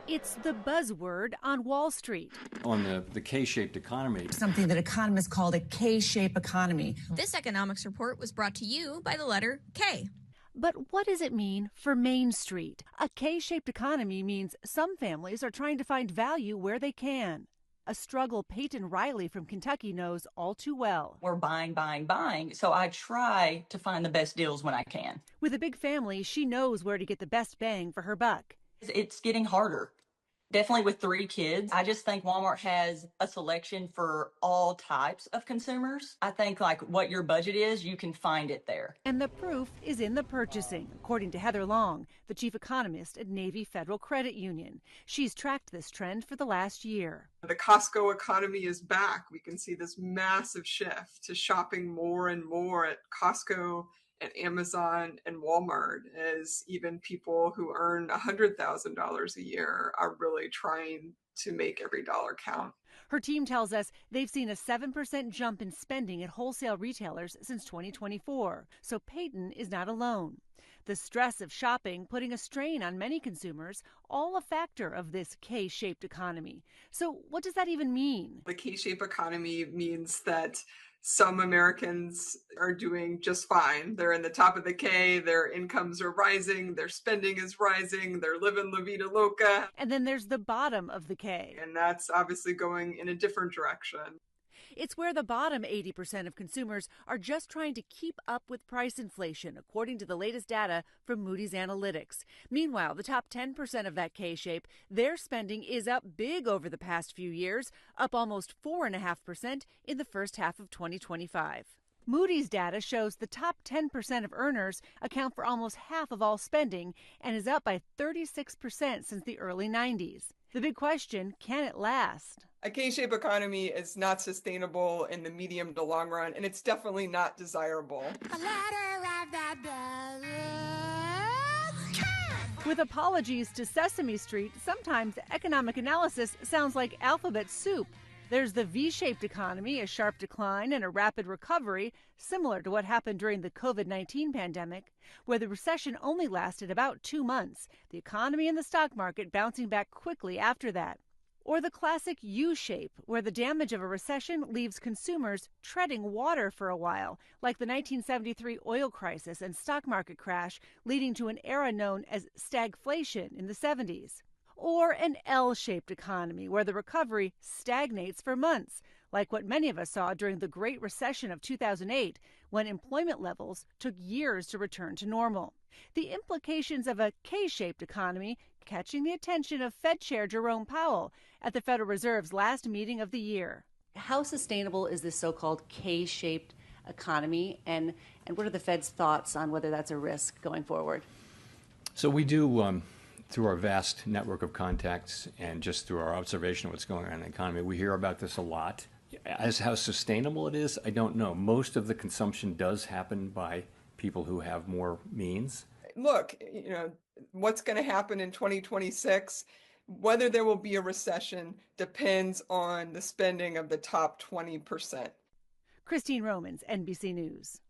It's the buzzword on Wall Street. On the K-shaped economy. Something that economists called a K-shaped economy. This economics report was brought to you by the letter K. But what does it mean for Main Street? A K-shaped economy means some families are trying to find value where they can. A struggle Peyton Riley from Kentucky knows all too well. We're buying, buying, buying, so I try to find the best deals when I can. With a big family, she knows where to get the best bang for her buck. It's getting harder. Definitely with 3 kids. I just think Walmart has a selection for all types of consumers. I think like what your budget is, you can find it there. And the proof is in the purchasing, according to Heather Long, the chief economist at Navy Federal Credit Union. She's tracked this trend for the last year. The Costco economy is back. We can see this massive shift to shopping more and more at Costco and Amazon and Walmart, as even people who earn $100,000 a year are really trying to make every dollar count. Her team tells us they've seen a 7% jump in spending at wholesale retailers since 2024. So Peyton is not alone. The stress of shopping putting a strain on many consumers, all a factor of this K-shaped economy. So what does that even mean? The K-shaped economy means that some Americans are doing just fine. They're in the top of the K, their incomes are rising, their spending is rising, they're living la vida loca. And then there's the bottom of the K. And that's obviously going in a different direction. It's where the bottom 80% of consumers are just trying to keep up with price inflation, according to the latest data from Moody's Analytics. Meanwhile, the top 10% of that K-shape, their spending is up big over the past few years, up almost 4.5% in the first half of 2025. Moody's data shows the top 10% of earners account for almost half of all spending and is up by 36% since the early 90s. The big question, can it last? A K-shaped economy is not sustainable in the medium to long run, and it's definitely not desirable. With apologies to Sesame Street, sometimes economic analysis sounds like alphabet soup. There's the V-shaped economy, a sharp decline and a rapid recovery, similar to what happened during the COVID-19 pandemic, where the recession only lasted about 2 months, the economy and the stock market bouncing back quickly after that. Or the classic U-shape, where the damage of a recession leaves consumers treading water for a while, like the 1973 oil crisis and stock market crash, leading to an era known as stagflation in the 70s. Or an L-shaped economy, where the recovery stagnates for months, like what many of us saw during the Great Recession of 2008, when employment levels took years to return to normal. The implications of a K-shaped economy catching the attention of Fed Chair Jerome Powell at the Federal Reserve's last meeting of the year. How sustainable is this so-called K-shaped economy, and what are the Fed's thoughts on whether that's a risk going forward? So we do, through our vast network of contacts and just through our observation of what's going on in the economy, we hear about this a lot. As how sustainable it is, I don't know. Most of the consumption does happen by people who have more means. Look, what's going to happen in 2026, whether there will be a recession depends on the spending of the top 20%. Christine Romans, NBC News.